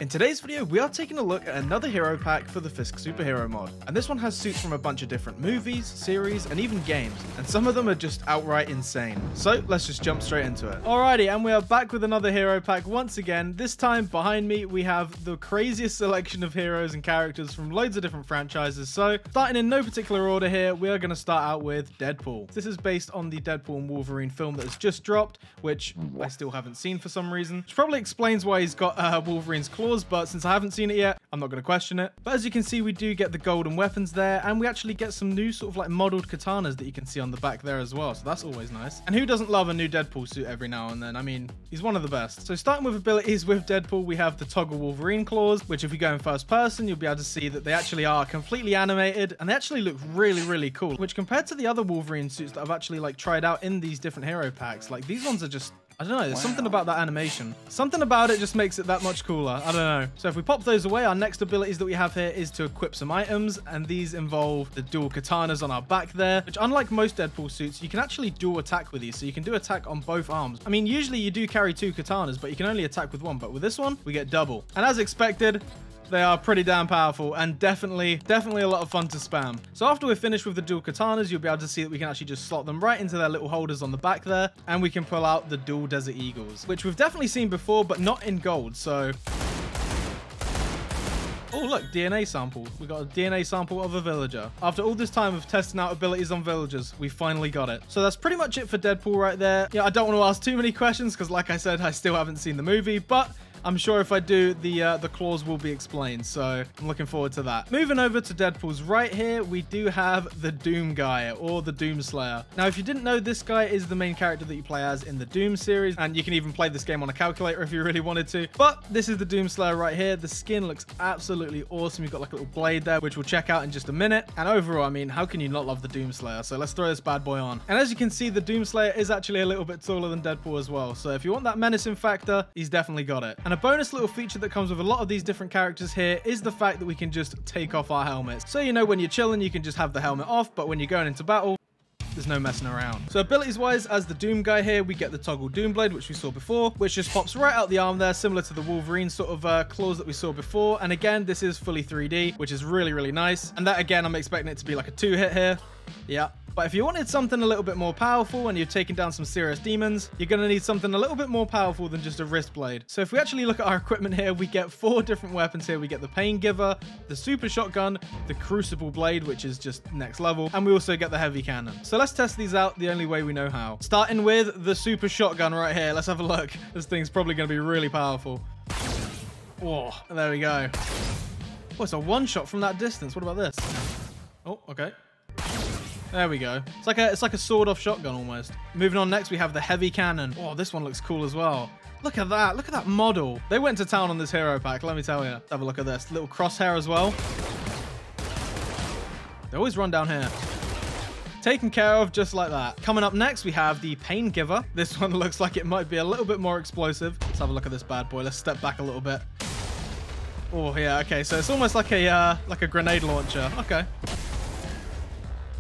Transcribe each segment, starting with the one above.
In today's video, we are taking a look at another hero pack for the Fisk superhero mod. And this one has suits from a bunch of different movies, series, and even games. And some of them are just outright insane. So let's just jump straight into it. Alrighty, and we are back with another hero pack once again. This time behind me, we have the craziest selection of heroes and characters from loads of different franchises. So starting in no particular order here, we are going to start out with Deadpool. This is based on the Deadpool and Wolverine film that has just dropped, which I still haven't seen for some reason. Which probably explains why he's got Wolverine's claws, but since I haven't seen it yet, I'm not going to question it. But as you can see, we do get the golden weapons there, and we actually get some new sort of like modeled katanas that you can see on the back there as well, so that's always nice. And who doesn't love a new Deadpool suit every now and then? I mean, he's one of the best. So starting with abilities with Deadpool, we have the toggle Wolverine claws, which if you go in first person, you'll be able to see that they actually are completely animated, and they actually look really, really cool, which compared to the other Wolverine suits that I've actually like tried out in these different hero packs, like these ones are just, I don't know, there's something about that animation. Something about it just makes it that much cooler. I don't know. So if we pop those away, our next abilities that we have here is to equip some items, and these involve the dual katanas on our back there, which unlike most Deadpool suits, you can actually dual attack with these, so you can do attack on both arms. I mean, usually you do carry two katanas, but you can only attack with one, but with this one, we get double. And as expected, they are pretty damn powerful and definitely a lot of fun to spam. So after we're finished with the dual katanas, you'll be able to see that we can actually just slot them right into their little holders on the back there, and we can pull out the dual Desert Eagles, which we've definitely seen before, but not in gold. So, oh look, DNA sample. We got a DNA sample of a villager. After all this time of testing out abilities on villagers, we finally got it. So that's pretty much it for Deadpool right there. Yeah, I don't want to ask too many questions because like I said, I still haven't seen the movie, but I'm sure if I do, the claws will be explained, so I'm looking forward to that. Moving over to Deadpool's right here, we do have the Doom guy, or the Doom Slayer. Now, if you didn't know, this guy is the main character that you play as in the Doom series, and you can even play this game on a calculator if you really wanted to. But this is the Doom Slayer right here. The skin looks absolutely awesome. You've got like a little blade there, which we'll check out in just a minute. And overall, I mean, how can you not love the Doom Slayer? So let's throw this bad boy on. And as you can see, the Doom Slayer is actually a little bit taller than Deadpool as well. So if you want that menacing factor, he's definitely got it. And a bonus little feature that comes with a lot of these different characters here is the fact that we can just take off our helmets. So, you know, when you're chilling, you can just have the helmet off, but when you're going into battle, there's no messing around. So abilities wise, as the Doom guy here, we get the toggle Doom Blade, which we saw before, which just pops right out the arm there, similar to the Wolverine sort of claws that we saw before. And again, this is fully 3D, which is really, really nice. And that again, I'm expecting it to be like a 2-hit here. Yeah. But if you wanted something a little bit more powerful and you're taking down some serious demons, you're going to need something a little bit more powerful than just a wrist blade. So if we actually look at our equipment here, we get 4 different weapons here. We get the Pain Giver, the Super Shotgun, the Crucible Blade, which is just next level, and we also get the Heavy Cannon. So let's test these out the only way we know how. Starting with the Super Shotgun right here. Let's have a look. This thing's probably going to be really powerful. Oh, there we go. Oh, it's a one-shot from that distance. What about this? Oh, okay. There we go. It's like a sawed-off shotgun almost. Moving on next, we have the Heavy Cannon. Oh, this one looks cool as well. Look at that. Look at that model. They went to town on this hero pack, let me tell you. Let's have a look at this. Little crosshair as well. They always run down here. Taken care of just like that. Coming up next, we have the Pain Giver. This one looks like it might be a little bit more explosive. Let's have a look at this bad boy. Let's step back a little bit. Oh, yeah. Okay, so it's almost like a grenade launcher. Okay.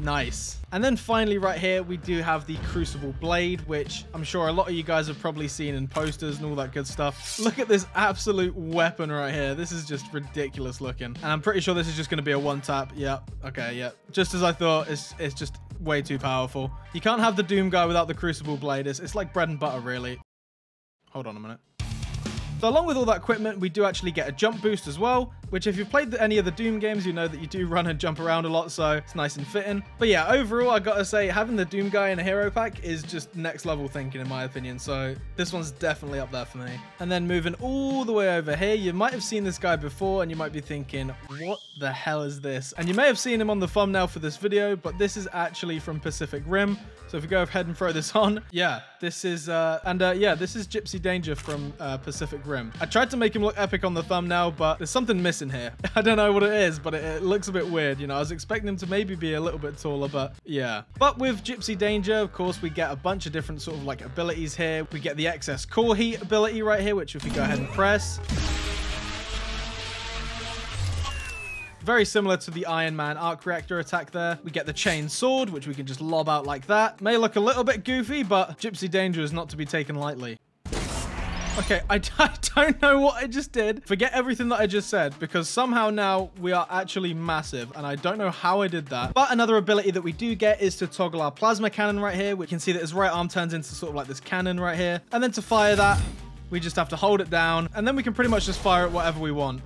Nice. And then finally right here, we do have the Crucible Blade, which I'm sure a lot of you guys have probably seen in posters and all that good stuff. Look at this absolute weapon right here. This is just ridiculous looking. And I'm pretty sure this is just going to be a one-tap. Yep. Okay, yep. Just as I thought, it's just way too powerful. You can't have the Doom guy without the Crucible Blade. It's like bread and butter, really. Hold on a minute. So along with all that equipment, we do actually get a jump boost as well, which if you've played any of the Doom games, you know that you do run and jump around a lot, so it's nice and fitting. But yeah, overall, I gotta say, having the Doom guy in a hero pack is just next level thinking, in my opinion, so this one's definitely up there for me. And then moving all the way over here, you might have seen this guy before, and you might be thinking, what the hell is this? And you may have seen him on the thumbnail for this video, but this is actually from Pacific Rim. So if we go ahead and throw this on, yeah, this is, this is Gypsy Danger from Pacific Rim. I tried to make him look epic on the thumbnail, but there's something missing here. I don't know what it is, but it looks a bit weird. You know, I was expecting him to maybe be a little bit taller, but yeah. But with Gypsy Danger, of course, we get a bunch of different sort of like abilities here. We get the excess core heat ability right here, which if we go ahead and press, very similar to the Iron Man arc reactor attack there. We get the chain sword, which we can just lob out like that. May look a little bit goofy, but Gypsy Danger is not to be taken lightly. Okay, I don't know what I just did. Forget everything that I just said, because somehow now we are actually massive, and I don't know how I did that. But another ability that we do get is to toggle our plasma cannon right here. We can see that his right arm turns into sort of like this cannon right here. And then to fire that, we just have to hold it down, and then we can pretty much just fire it whatever we want.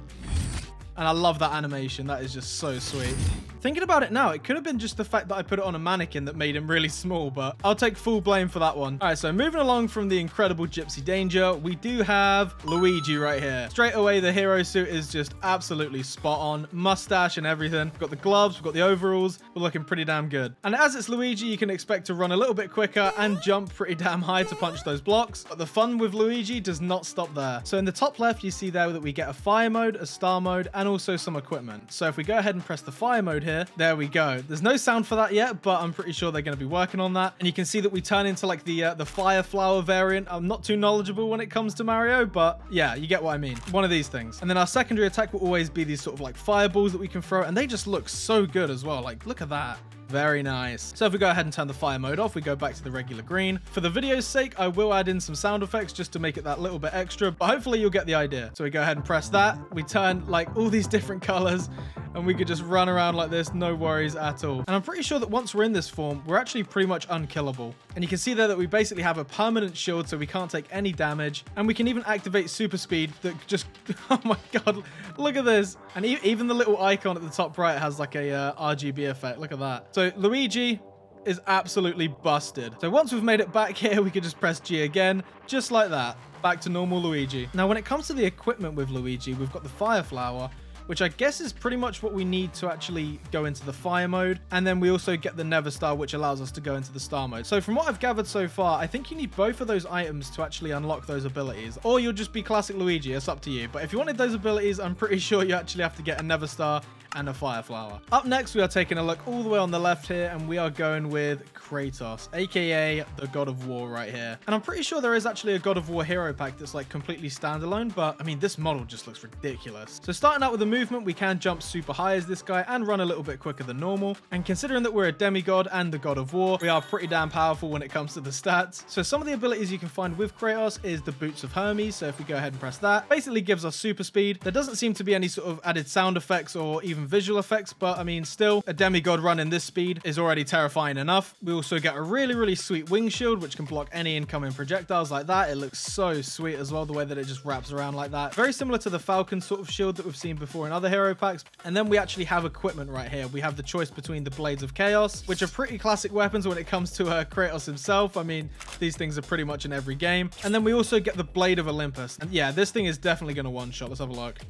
And I love that animation. That is just so sweet. Thinking about it now, it could have been just the fact that I put it on a mannequin that made him really small, but I'll take full blame for that one. All right, so moving along from the incredible Gypsy Danger, we do have Luigi right here. Straight away, the hero suit is just absolutely spot on. Mustache and everything. We've got the gloves, we've got the overalls. We're looking pretty damn good. And as it's Luigi, you can expect to run a little bit quicker and jump pretty damn high to punch those blocks. But the fun with Luigi does not stop there. So in the top left, you see there that we get a fire mode, a star mode, and also some equipment. So if we go ahead and press the fire mode here, there we go. There's no sound for that yet, but I'm pretty sure they're going to be working on that. And you can see that we turn into like the fire flower variant. I'm not too knowledgeable when it comes to Mario, but yeah, you get what I mean. One of these things. And then our secondary attack will always be these sort of like fireballs that we can throw, and they just look so good as well. Like, look at that. Very nice. So if we go ahead and turn the fire mode off, we go back to the regular green. For the video's sake, I will add in some sound effects just to make it that little bit extra, but hopefully you'll get the idea. So we go ahead and press that. We turn like all these different colors, and we could just run around like this, no worries at all. And I'm pretty sure that once we're in this form, we're actually pretty much unkillable. And you can see there that we basically have a permanent shield, so we can't take any damage. And we can even activate super speed that just, oh my God, look at this. And even the little icon at the top right has like a RGB effect. Look at that. So Luigi is absolutely busted. So once we've made it back here, we can just press G again, just like that. Back to normal Luigi. Now, when it comes to the equipment with Luigi, we've got the fire flower, which I guess is pretty much what we need to actually go into the fire mode. And then we also get the Never Star, which allows us to go into the star mode. So from what I've gathered so far, I think you need both of those items to actually unlock those abilities. Or you'll just be classic Luigi, it's up to you. But if you wanted those abilities, I'm pretty sure you actually have to get a Never Star and a fire flower. Up next, we are taking a look all the way on the left here, and we are going with Kratos, aka the God of War right here. And I'm pretty sure there is actually a God of War hero pack that's like completely standalone, but I mean, this model just looks ridiculous. So starting out with the movement, we can jump super high as this guy and run a little bit quicker than normal. And considering that we're a demigod and the God of War, we are pretty damn powerful when it comes to the stats. So some of the abilities you can find with Kratos is the Boots of Hermes. So if we go ahead and press that, basically gives us super speed. There doesn't seem to be any sort of added sound effects or even visual effects, but I mean, still, a demigod running this speed is already terrifying enough. We also get a really sweet wing shield, which can block any incoming projectiles like that. It looks so sweet as well, the way that it just wraps around like that. Very similar to the Falcon sort of shield that we've seen before in other hero packs. And then we actually have equipment right here. We have the choice between the Blades of Chaos, which are pretty classic weapons when it comes to Kratos himself. I mean, these things are pretty much in every game. And then we also get the Blade of Olympus. And yeah, this thing is definitely going to one-shot. Let's have a look.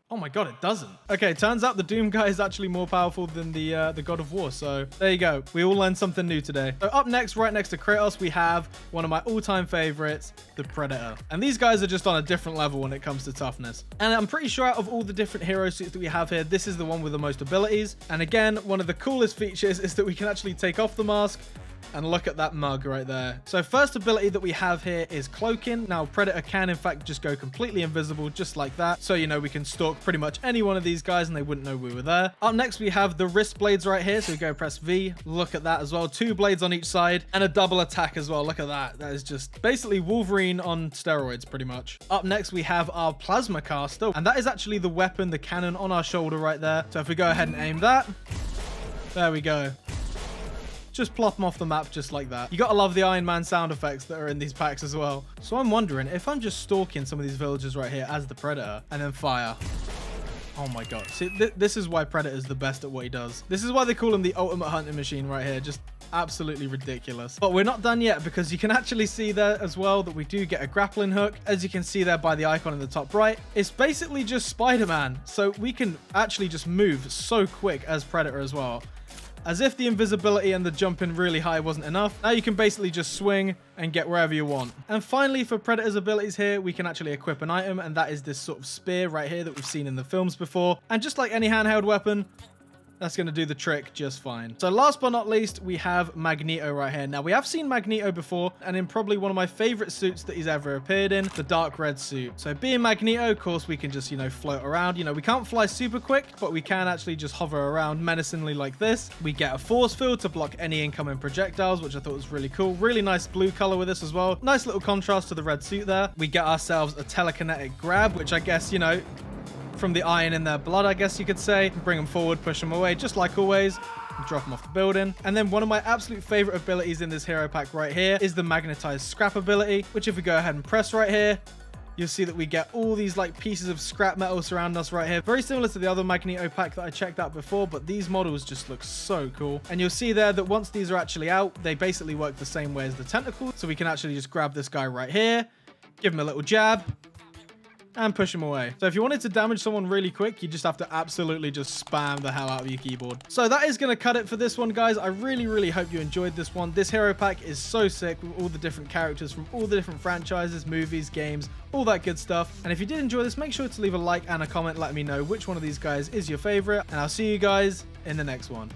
Oh my God, it doesn't. Okay, turns out the Doom guy is actually more powerful than the God of War. So there you go. We all learned something new today. So up next, right next to Kratos, we have one of my all-time favorites, the Predator. And these guys are just on a different level when it comes to toughness. And I'm pretty sure out of all the different hero suits that we have here, this is the one with the most abilities. And again, one of the coolest features is that we can actually take off the mask. And look at that mug right there. So first ability that we have here is cloaking. Now Predator can in fact just go completely invisible just like that. So, you know, we can stalk pretty much any one of these guys and they wouldn't know we were there. Up next, we have the wrist blades right here. So we go press V. Look at that as well. 2 blades on each side and a double attack as well. Look at that. That is just basically Wolverine on steroids pretty much. Up next, we have our plasma caster. And that is actually the weapon, the cannon on our shoulder right there. So if we go ahead and aim that, there we go. Just plop them off the map just like that. You gotta love the Iron Man sound effects that are in these packs as well. So I'm wondering if I'm just stalking some of these villagers right here as the Predator and then fire. Oh my God. See, this is why Predator's the best at what he does. This is why they call him the ultimate hunting machine right here. Just absolutely ridiculous. But we're not done yet, because you can actually see there as well that we do get a grappling hook. As you can see there by the icon in the top right, it's basically just Spider-Man. So we can actually just move so quick as Predator as well. As if the invisibility and the jumping really high wasn't enough, now you can basically just swing and get wherever you want. And finally, for Predator's abilities here, we can actually equip an item, and that is this sort of spear right here that we've seen in the films before. And just like any handheld weapon, That's going to do the trick just fine. So last but not least, we have Magneto right here. Now, we have seen Magneto before, and in probably one of my favorite suits that he's ever appeared in, the dark red suit. So being Magneto, of course, we can just, you know, float around. You know, we can't fly super quick, but we can actually just hover around menacingly like this. We get a force field to block any incoming projectiles, which I thought was really cool. Really nice blue color with this as well. Nice little contrast to the red suit there. We get ourselves a telekinetic grab, which I guess, you know, from the iron in their blood, I guess you could say. Bring them forward, push them away, just like always. Drop them off the building. And then one of my absolute favorite abilities in this hero pack right here is the magnetized scrap ability, which if we go ahead and press right here, you'll see that we get all these like pieces of scrap metal surrounding us right here. Very similar to the other Magneto pack that I checked out before, but these models just look so cool. And you'll see there that once these are actually out, they basically work the same way as the tentacles. So we can actually just grab this guy right here, give him a little jab, and push him away. So if you wanted to damage someone really quick, you just have to absolutely just spam the hell out of your keyboard. So that is going to cut it for this one, guys. I really hope you enjoyed this one. This hero pack is so sick with all the different characters from all the different franchises, movies, games, all that good stuff. And if you did enjoy this, make sure to leave a like and a comment. Let me know which one of these guys is your favorite. And I'll see you guys in the next one.